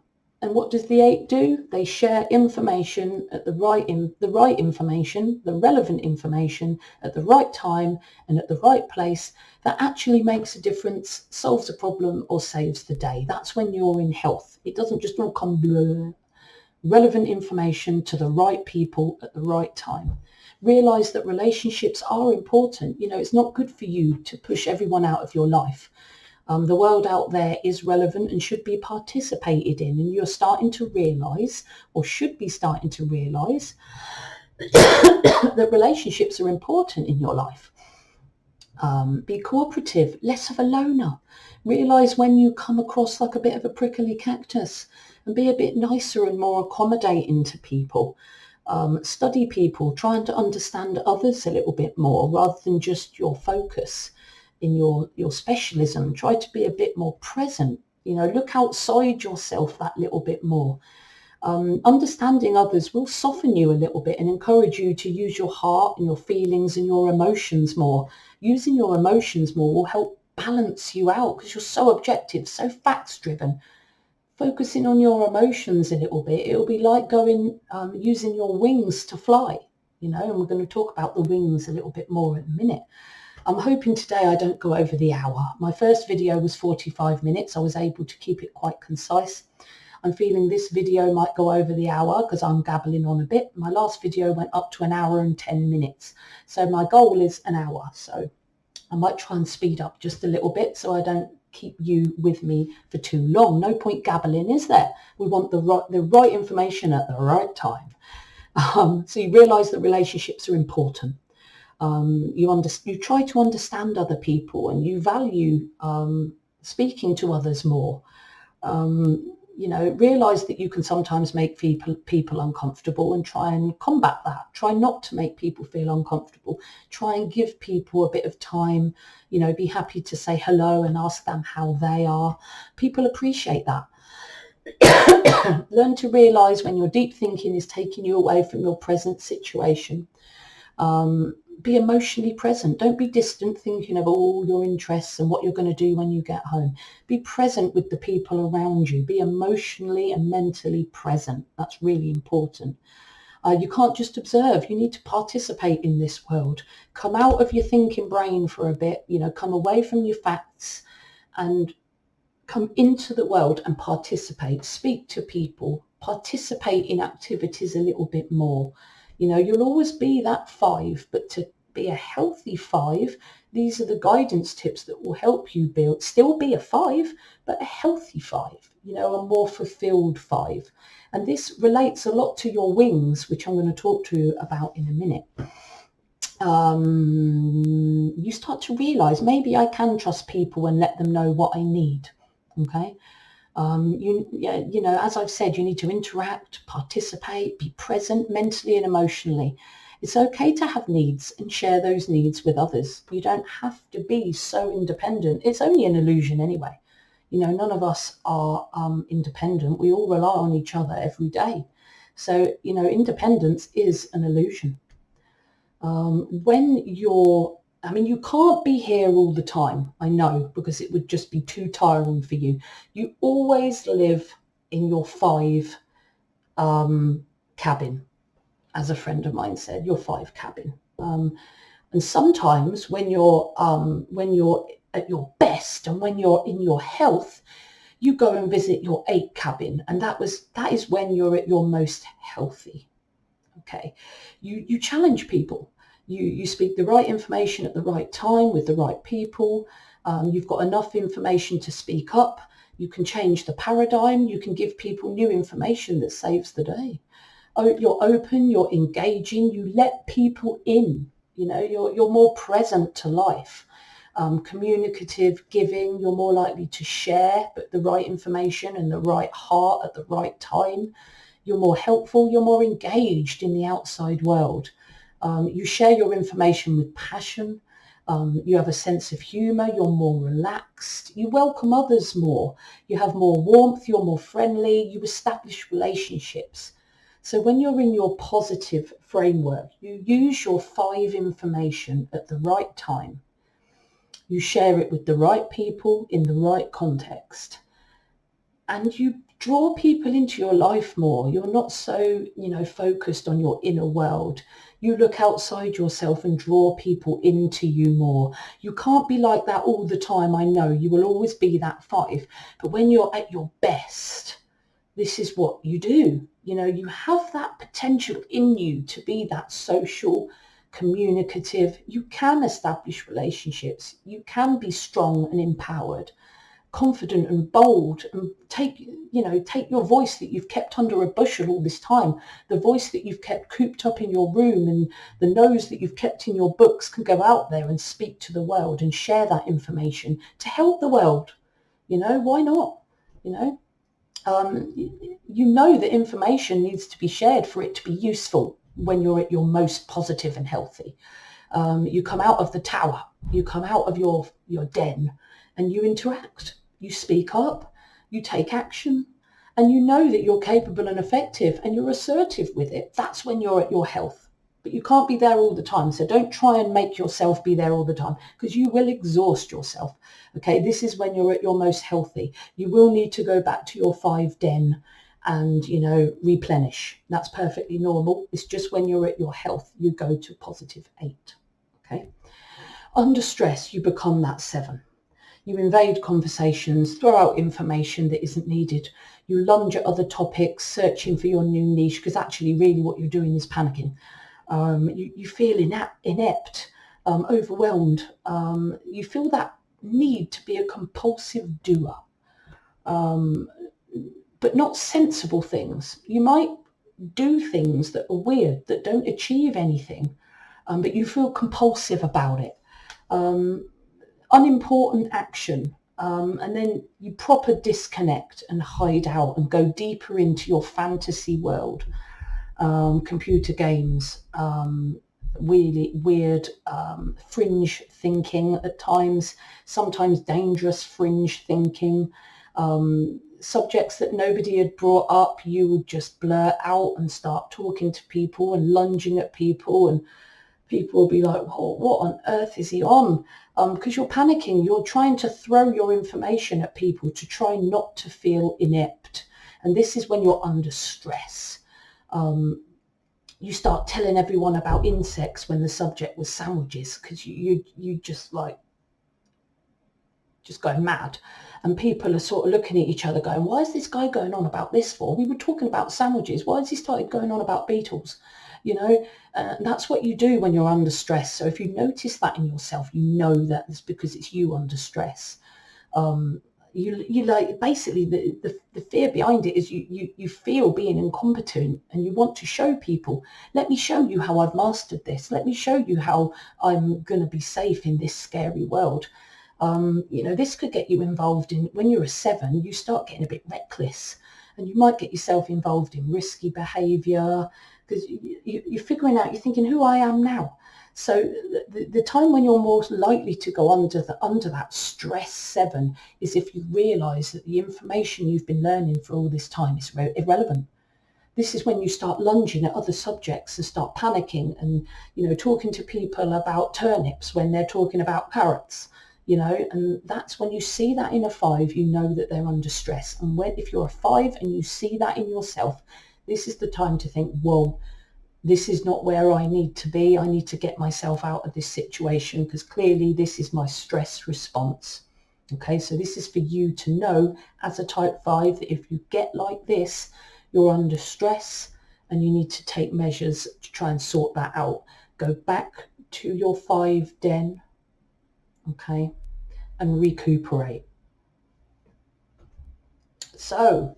And what does the 8 do? They share information at the right information, the relevant information at the right time and at the right place that actually makes a difference, solves a problem, or saves the day. That's when you're in health. It doesn't just all come blur. Relevant information to the right people at the right time. Realize that relationships are important. It's not good for you to push everyone out of your life. The world out there is relevant and should be participated in, and you're starting to realize, or should be starting to realize, that relationships are important in your life. Be cooperative, less of a loner. Realize when you come across like a bit of a prickly cactus, and be a bit nicer and more accommodating to people. Study people, trying to understand others a little bit more rather than just your focus in your specialism. Try to be a bit more present. Look outside yourself that little bit more. Understanding others will soften you a little bit and encourage you to use your heart and your feelings and your emotions more. Using your emotions more will help balance you out because you're so objective, so facts driven. Focusing on your emotions a little bit, it'll be like using your wings to fly, and we're going to talk about the wings a little bit more in a minute. I'm hoping today I don't go over the hour. My first video was 45 minutes. I was able to keep it quite concise. I'm feeling this video might go over the hour because I'm gabbling on a bit. My last video went up to 1 hour and 10 minutes. So my goal is an hour. So I might try and speed up just a little bit so I don't keep you with me for too long. No point gabbling, is there? We want the right information at the right time. So you realize that relationships are important. You try to understand other people, and you value speaking to others more. Realize that you can sometimes make people uncomfortable, and try and combat that. Try not to make people feel uncomfortable. Try and give people a bit of time. Be happy to say hello and ask them how they are. People appreciate that. Learn to realize when your deep thinking is taking you away from your present situation. Be emotionally present. Don't be distant thinking of all your interests and what you're going to do when you get home. Be present with the people around you. Be emotionally and mentally present. That's really important. You can't just observe. You need to participate in this world. Come out of your thinking brain for a bit, come away from your facts and come into the world and participate. Speak to people. Participate in activities a little bit more. You'll always be that 5, but to be a healthy 5, these are the guidance tips that will help you still be a 5, but a healthy 5, a more fulfilled 5. And this relates a lot to your wings, which I'm going to talk to you about in a minute. You start to realize maybe I can trust people and let them know what I need. Okay. As I've said, you need to interact, participate, be present mentally and emotionally. It's okay to have needs and share those needs with others. You don't have to be so independent. It's only an illusion anyway. None of us are independent. We all rely on each other every day. So, independence is an illusion. You can't be here all the time, I know, because it would just be too tiring for you. You always live in your 5 cabin, as a friend of mine said, your 5 cabin. And sometimes when you're at your best and when you're in your health, you go and visit your 8 cabin, and that is when you're at your most healthy. Okay, you challenge people. You speak the right information at the right time with the right people. You've got enough information to speak up. You can change the paradigm. You can give people new information that saves the day. You're open, you're engaging, you let people in. You're more present to life. Communicative, giving, you're more likely to share but the right information and the right heart at the right time. You're more helpful, you're more engaged in the outside world. You share your information with passion. You have a sense of humour, you're more relaxed, you welcome others more, you have more warmth, you're more friendly, you establish relationships. So when you're in your positive framework, you use your 5 information at the right time. You share it with the right people in the right context. And you draw people into your life more. You're not so, focused on your inner world. You look outside yourself and draw people into you more. You can't be like that all the time. I know you will always be that 5. But when you're at your best, this is what you do. You have that potential in you to be that social, communicative. You can establish relationships. You can be strong and empowered, confident and bold, and take your voice that you've kept under a bushel all this time, the voice that you've kept cooped up in your room and the nose that you've kept in your books can go out there and speak to the world and share that information to help the world. Why not? That information needs to be shared for it to be useful when you're at your most positive and healthy. You come out of the tower, you come out of your den, and you interact. You speak up, you take action, and you know that you're capable and effective and you're assertive with it. That's when you're at your health. But you can't be there all the time. So don't try and make yourself be there all the time because you will exhaust yourself. Okay, this is when you're at your most healthy. You will need to go back to your 5 den and, replenish. That's perfectly normal. It's just when you're at your health, you go to positive 8. Okay. Under stress, you become that 7. You invade conversations, throw out information that isn't needed. You lunge at other topics, searching for your new niche, because actually really what you're doing is panicking. You feel inept, overwhelmed. You feel that need to be a compulsive doer, but not sensible things. You might do things that are weird, that don't achieve anything, but you feel compulsive about it. Unimportant action, and then you proper disconnect and hide out and go deeper into your fantasy world. Computer games, really weird fringe thinking at times, sometimes dangerous fringe thinking, subjects that nobody had brought up, you would just blurt out and start talking to people and lunging at people, and people will be like, well, what on earth is he on? Because you're panicking, you're trying to throw your information at people to try not to feel inept. And this is when you're under stress. You start telling everyone about insects when the subject was sandwiches because you just going mad, and people are sort of looking at each other going, why is this guy going on about this for? We were talking about sandwiches. Why has he started going on about beetles? That's what you do when you're under stress. So if you notice that in yourself, you know that it's because it's you under stress. You like, basically the fear behind it is you feel being incompetent and you want to show people, let me show you how I've mastered this. Let me show you how I'm going to be safe in this scary world. This could get you involved in, when you're a 7, you start getting a bit reckless and you might get yourself involved in risky behaviour because you're figuring out, you're thinking, who I am now. So the time when you're more likely to go under that stress 7 is if you realise that the information you've been learning for all this time is irrelevant. This is when you start lunging at other subjects and start panicking and, talking to people about turnips when they're talking about carrots, and that's when you see that in a 5, you know that they're under stress. And if you're a 5 and you see that in yourself, this is the time to think, whoa, this is not where I need to be. I need to get myself out of this situation because clearly this is my stress response. Okay, so this is for you to know as a type 5 that if you get like this, you're under stress and you need to take measures to try and sort that out. Go back to your 5 den, okay, and recuperate. So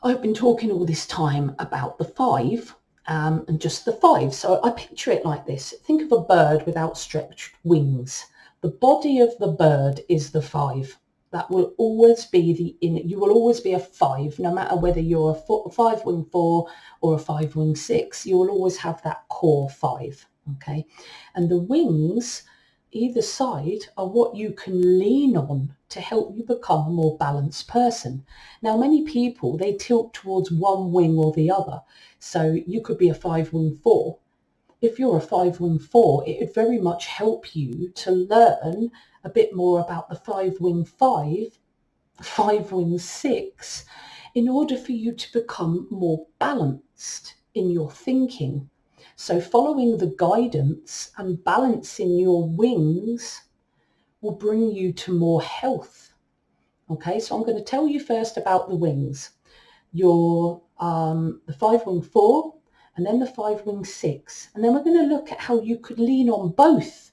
I've been talking all this time about the 5 and just the 5. So I picture it like this. Think of a bird with outstretched wings. The body of the bird is the 5. That will always be you will always be a 5, no matter whether you're a 5 wing 4 or a 5 wing 6. You will always have that core 5, okay? And the wings either side are what you can lean on to help you become a more balanced person. Now, many people, they tilt towards one wing or the other. So you could be a 5 wing 4. If you're a 5 wing 4, it would very much help you to learn a bit more about the 5 wing 5, 5 wing 6, in order for you to become more balanced in your thinking. So following the guidance and balancing your wings will bring you to more health. Okay, so I'm going to tell you first about the wings. You're the 5 wing 4 and then the 5 wing 6. And then we're going to look at how you could lean on both,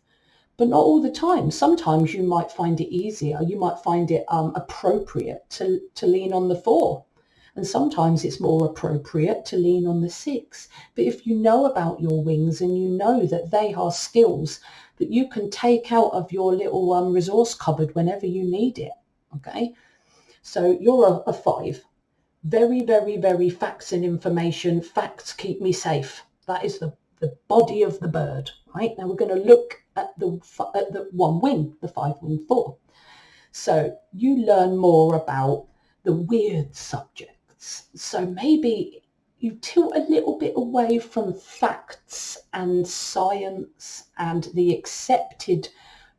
but not all the time. Sometimes you might find it easier. You might find it appropriate to lean on the 4. And sometimes it's more appropriate to lean on the 6. But if you know about your wings and you know that they are skills that you can take out of your little resource cupboard whenever you need it, okay? So you're a 5. Very, very, very facts and information. Facts keep me safe. That is the body of the bird, right? Now we're going to look at the one wing, the 5 wing 4. So you learn more about the weird subjects. So maybe you tilt a little bit away from facts and science and the accepted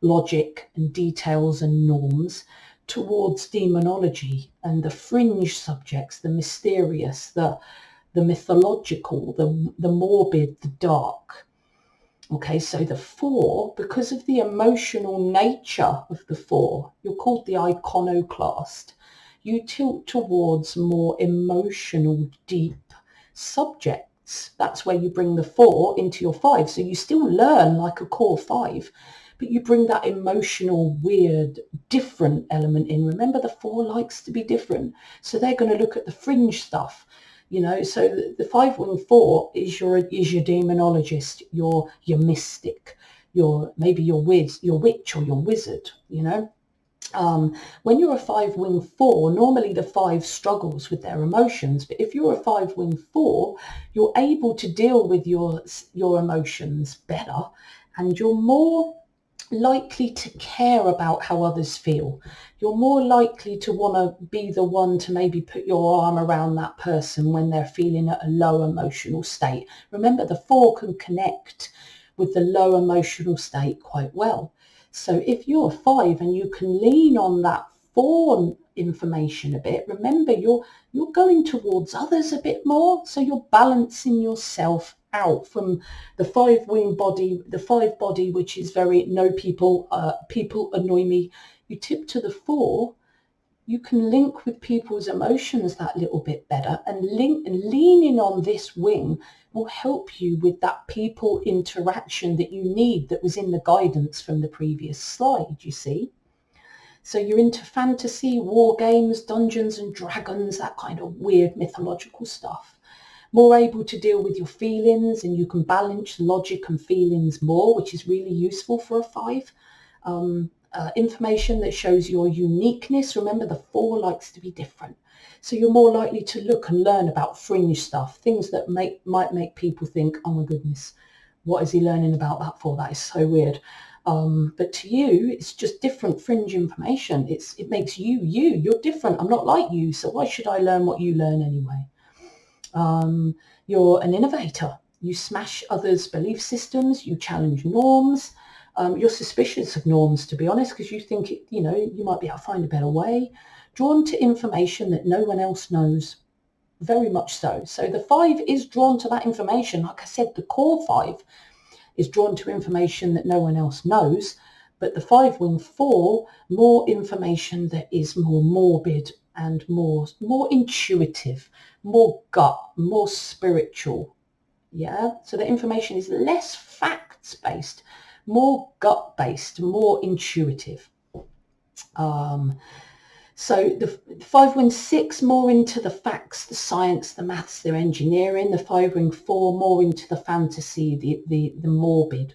logic and details and norms towards demonology and the fringe subjects, the mysterious, the mythological, the morbid, the dark. Okay, so the 4, because of the emotional nature of the 4, you're called the Iconoclast. You tilt towards more emotional, deep subjects. That's where you bring the 4 into your 5. So you still learn like a core 5, but you bring that emotional, weird, different element in. Remember, the 4 likes to be different. So they're going to look at the fringe stuff. So the 5 wing 4 is your demonologist, your mystic, maybe your witch or your wizard. When you're a 5 wing 4, normally the 5 struggles with their emotions, but if you're a 5 wing 4, you're able to deal with your emotions better, and you're more likely to care about how others feel. You're more likely to want to be the one to maybe put your arm around that person when they're feeling at a low emotional state. Remember, the 4 can connect with the low emotional state quite well. So if you're a 5 and you can lean on that 4 information a bit, remember you're going towards others a bit more. So you're balancing yourself out from the 5 wing body, the 5 body, which is very people annoy me. You tip to the 4, you can link with people's emotions that little bit better, and leaning on this wing will help you with that people interaction that you need, that was in the guidance from the previous slide, you see. So you're into fantasy, war games, Dungeons and Dragons, that kind of weird mythological stuff. More able to deal with your feelings, and you can balance logic and feelings more, which is really useful for a 5. Information that shows your uniqueness. Remember, the 4 likes to be different. So you're more likely to look and learn about fringe stuff, things that might make people think, oh my goodness, what is he learning about that for? That is so weird. But to you, it's just different fringe information. It makes you. You're different. I'm not like you, so why should I learn what you learn anyway? You're an innovator. You smash others' belief systems. You challenge norms. You're suspicious of norms, to be honest, because you think, you might be able to find a better way. Drawn to information that no one else knows. Very much so. So the 5 is drawn to that information. Like I said, the core 5 is drawn to information that no one else knows. But the 5-wing 4, more information that is more morbid and more intuitive, more gut, more spiritual. Yeah. So the information is less facts-based, more gut-based, more intuitive. So the 5-wing 6 more into the facts, the science, the maths, the engineering. The 5-wing 4 more into the fantasy, the morbid,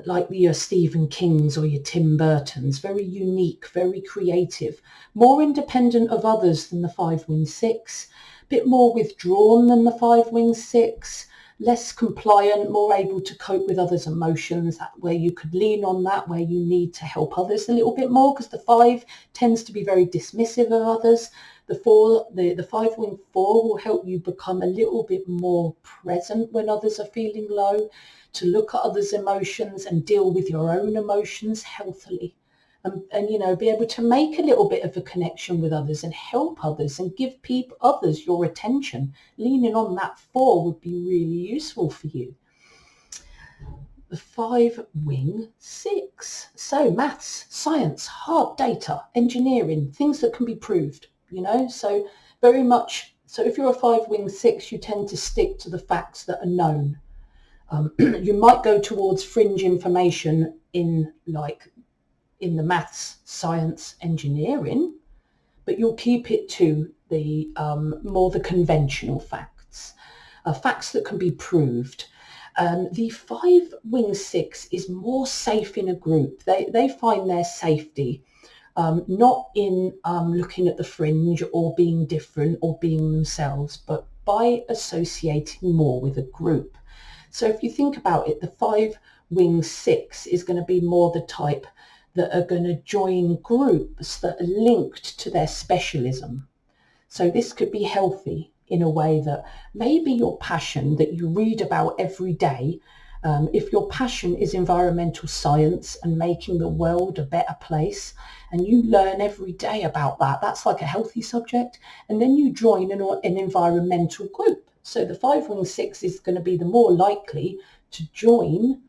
like your Stephen Kings or your Tim Burtons. Very unique, very creative, more independent of others than the 5-wing 6, a bit more withdrawn than the 5-wing 6. Less compliant, more able to cope with others' emotions, where you could lean on that, where you need to help others a little bit more, because the 5 tends to be very dismissive of others. The 5-wing 4 will help you become a little bit more present when others are feeling low, to look at others' emotions and deal with your own emotions healthily. And be able to make a little bit of a connection with others and help others and give others your attention. Leaning on that 4 would be really useful for you. The 5-wing 6. So maths, science, hard data, engineering, things that can be proved, so very much. So if you're a 5-wing 6, you tend to stick to the facts that are known. You might go towards fringe information in the maths, science, engineering, but you'll keep it to the more the conventional facts, facts that can be proved. The 5-wing 6 is more safe in a group. They find their safety not in looking at the fringe or being different or being themselves, but by associating more with a group. So if you think about it, the 5-wing 6 is going to be more the type that are going to join groups that are linked to their specialism. So this could be healthy in a way that maybe your passion that you read about every day, if your passion is environmental science and making the world a better place, and you learn every day about that, that's like a healthy subject. And then you join an environmental group. So the 5-wing 6 is going to be the more likely to join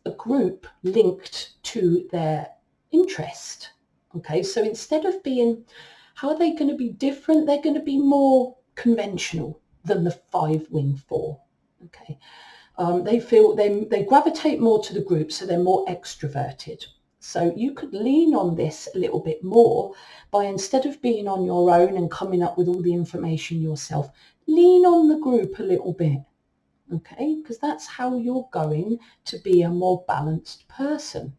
a group linked to their interest. Okay, so instead of being, how are they going to be different? They're going to be more conventional than the 5-wing 4. Okay, they gravitate more to the group, so they're more extroverted. So you could lean on this a little bit more by, instead of being on your own and coming up with all the information yourself, lean on the group a little bit. Okay, because that's how you're going to be a more balanced person.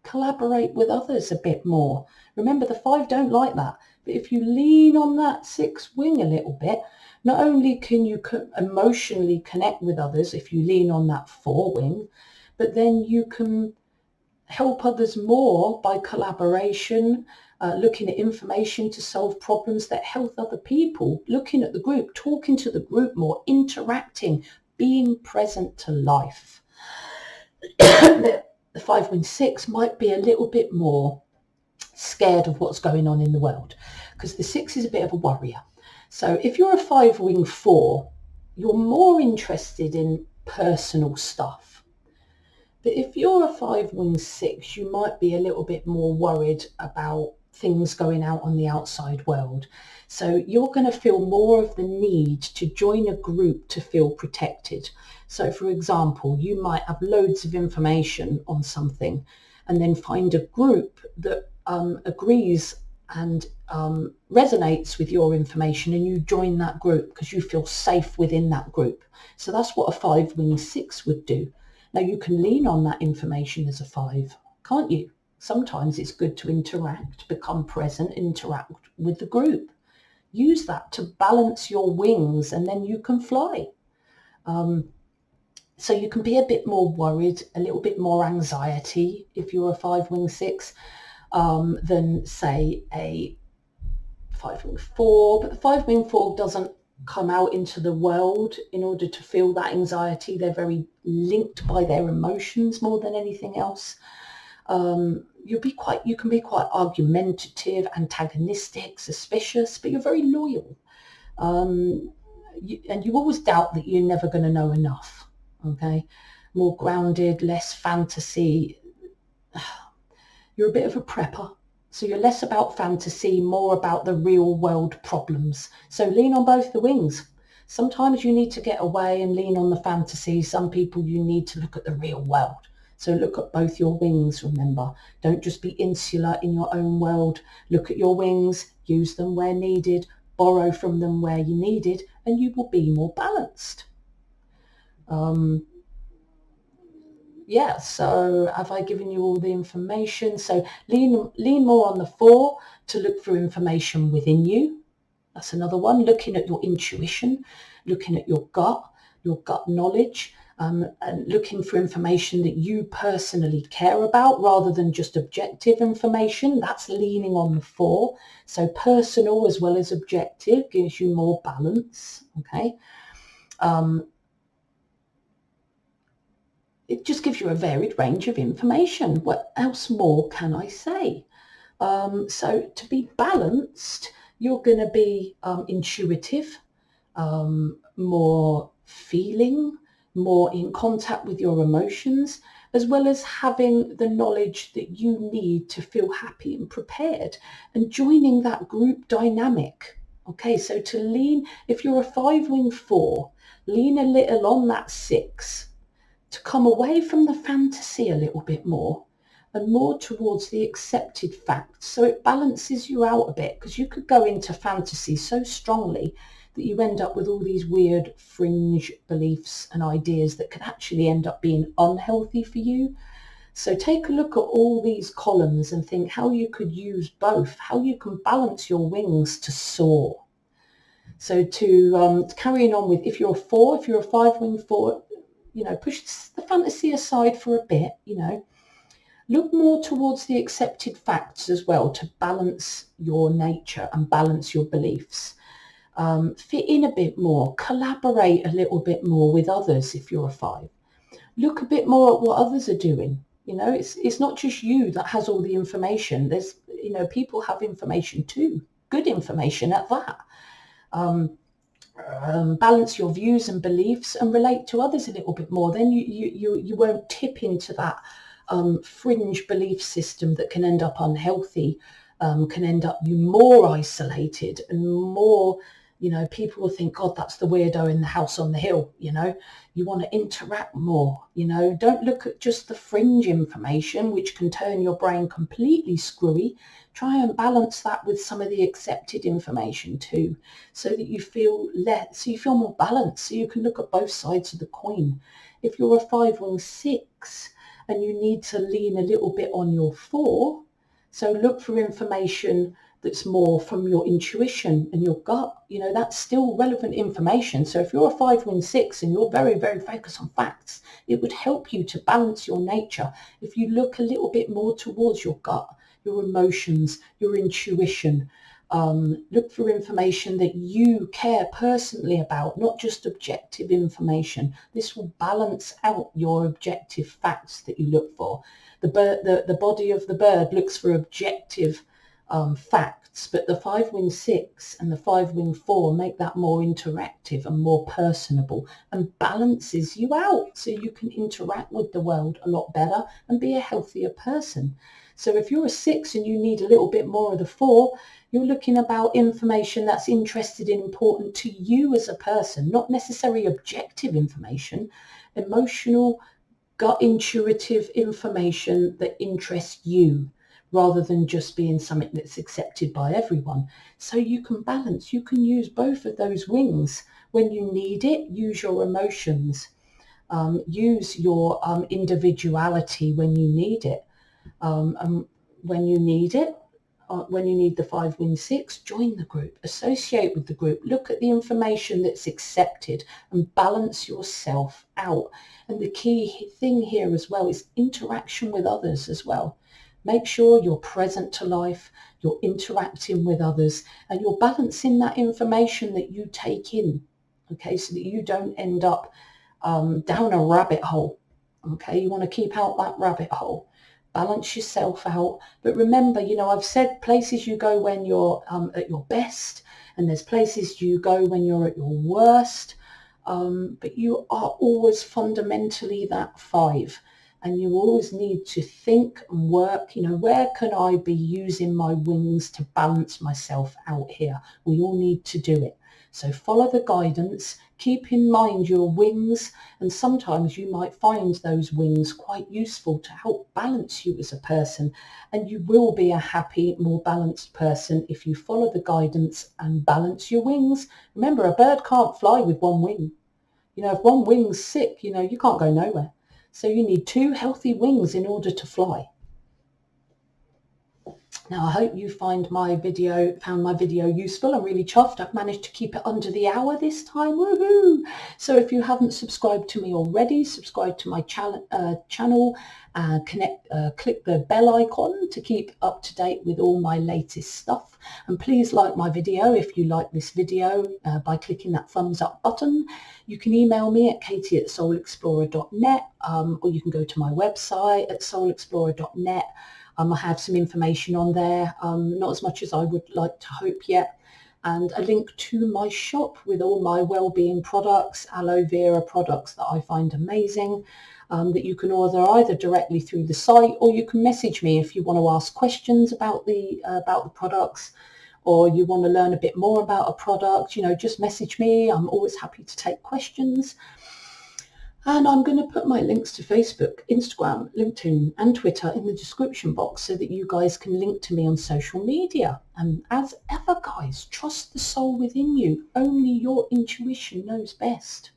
Collaborate with others a bit more. Remember, the 5 don't like that. But if you lean on that 6-wing a little bit, not only can you emotionally connect with others if you lean on that 4-wing, but then you can help others more by collaboration, looking at information to solve problems that help other people, looking at the group, talking to the group more, interacting, being present to life. The 5-wing 6 might be a little bit more scared of what's going on in the world, because the 6 is a bit of a worrier. So if you're a 5-wing 4, you're more interested in personal stuff. But if you're a 5-wing 6, you might be a little bit more worried about things going out on the outside world. So you're going to feel more of the need to join a group to feel protected. So for example, you might have loads of information on something and then find a group that agrees and resonates with your information, and you join that group because you feel safe within that group. So that's what a 5-wing 6 would do. Now you can lean on that information as a 5, can't you? Sometimes it's good to interact, become present, interact with the group. Use that to balance your wings, and then you can fly. So you can be a bit more worried, a little bit more anxiety if you're a 5-wing 6 than, say, a 5-wing 4. But the 5-wing 4 doesn't come out into the world in order to feel that anxiety. They're very linked by their emotions more than anything else. You can be quite argumentative, antagonistic, suspicious, but you're very loyal. And you always doubt that you're never going to know enough. Okay, more grounded, less fantasy. You're a bit of a prepper. So you're less about fantasy, more about the real world problems. So lean on both the wings. Sometimes you need to get away and lean on the fantasy. Some people you need to look at the real world. So look at both your wings, remember. Don't just be insular in your own world. Look at your wings, use them where needed, borrow from them where you need it, and you will be more balanced. Yeah, so have I given you all the information? So lean more on the 4 to look for information within you. That's another one. Looking at your intuition, looking at your gut knowledge, and looking for information that you personally care about rather than just objective information. That's leaning on the 4. So personal as well as objective gives you more balance. Okay. It just gives you a varied range of information. What else more can I say? So to be balanced, you're going to be intuitive, more feeling, more in contact with your emotions, as well as having the knowledge that you need to feel happy and prepared, and joining that group dynamic. Okay, so to lean, if you're a 5-wing 4, lean a little on that 6, to come away from the fantasy a little bit more and more towards the accepted facts. So it balances you out a bit, because you could go into fantasy so strongly that you end up with all these weird fringe beliefs and ideas that could actually end up being unhealthy for you. So take a look at all these columns and think how you could use both, how you can balance your wings to soar. So to carrying on with, if you're a 4, if you're a 5-wing 4, push the fantasy aside for a bit, look more towards the accepted facts as well to balance your nature and balance your beliefs. Fit in a bit more, collaborate a little bit more with others if you're a 5. Look a bit more at what others are doing. It's not just you that has all the information. There's, people have information too, good information at that. Balance your views and beliefs and relate to others a little bit more. Then you won't tip into that fringe belief system that can end up unhealthy, can end up you more isolated and more, people will think, God, that's the weirdo in the house on the hill. You want to interact more. Don't look at just the fringe information, which can turn your brain completely screwy. Try and balance that with some of the accepted information too, so that you feel more balanced, so you can look at both sides of the coin. If you're a 5-wing 6 and you need to lean a little bit on your 4, so look for information that's more from your intuition and your gut. That's still relevant information. So if you're a 5-wing 6 and you're very, very focused on facts, it would help you to balance your nature if you look a little bit more towards your gut, your emotions, your intuition. Look for information that you care personally about, not just objective information. This will balance out your objective facts that you look for. The body of the bird looks for objective facts, but the 5-wing 6 and the 5-wing 4 make that more interactive and more personable and balances you out, so you can interact with the world a lot better and be a healthier person. So if you're a 6 and you need a little bit more of the 4, you're looking about information that's interested and important to you as a person, not necessarily objective information, emotional, gut intuitive information that interests you, rather than just being something that's accepted by everyone. So you can balance, you can use both of those wings when you need it. Use your emotions, use your individuality when you need it. when you need it. When you need the 5 win 6, join the group, associate with the group, look at the information that's accepted and balance yourself out. And the key thing here as well is interaction with others as well. Make sure you're present to life, you're interacting with others, and you're balancing that information that you take in, okay, so that you don't end up down a rabbit hole, okay? You want to keep out that rabbit hole. Balance yourself out. But remember, I've said places you go when you're at your best, and there's places you go when you're at your worst. But you are always fundamentally that 5. And you always need to think and work, where can I be using my wings to balance myself out here? We all need to do it. So follow the guidance, keep in mind your wings, and sometimes you might find those wings quite useful to help balance you as a person. And you will be a happy, more balanced person if you follow the guidance and balance your wings. Remember, a bird can't fly with one wing. If one wing's sick, you can't go nowhere. So you need 2 healthy wings in order to fly. Now, I hope you found my video useful. I'm really chuffed. I've managed to keep it under the hour this time. Woohoo! So if you haven't subscribed to me already, subscribe to my channel, click the bell icon to keep up to date with all my latest stuff. And please like my video if you like this video by clicking that thumbs up button. You can email me at katie@soulexplorer.net, or you can go to my website at soulexplorer.net. I have some information on there, not as much as I would like to hope yet, and a link to my shop with all my well-being products, aloe vera products that I find amazing, that you can order either directly through the site, or you can message me if you want to ask questions about the products, or you want to learn a bit more about a product. Just message me. I'm always happy to take questions. And I'm going to put my links to Facebook, Instagram, LinkedIn and Twitter in the description box so that you guys can link to me on social media. And as ever, guys, trust the soul within you. Only your intuition knows best.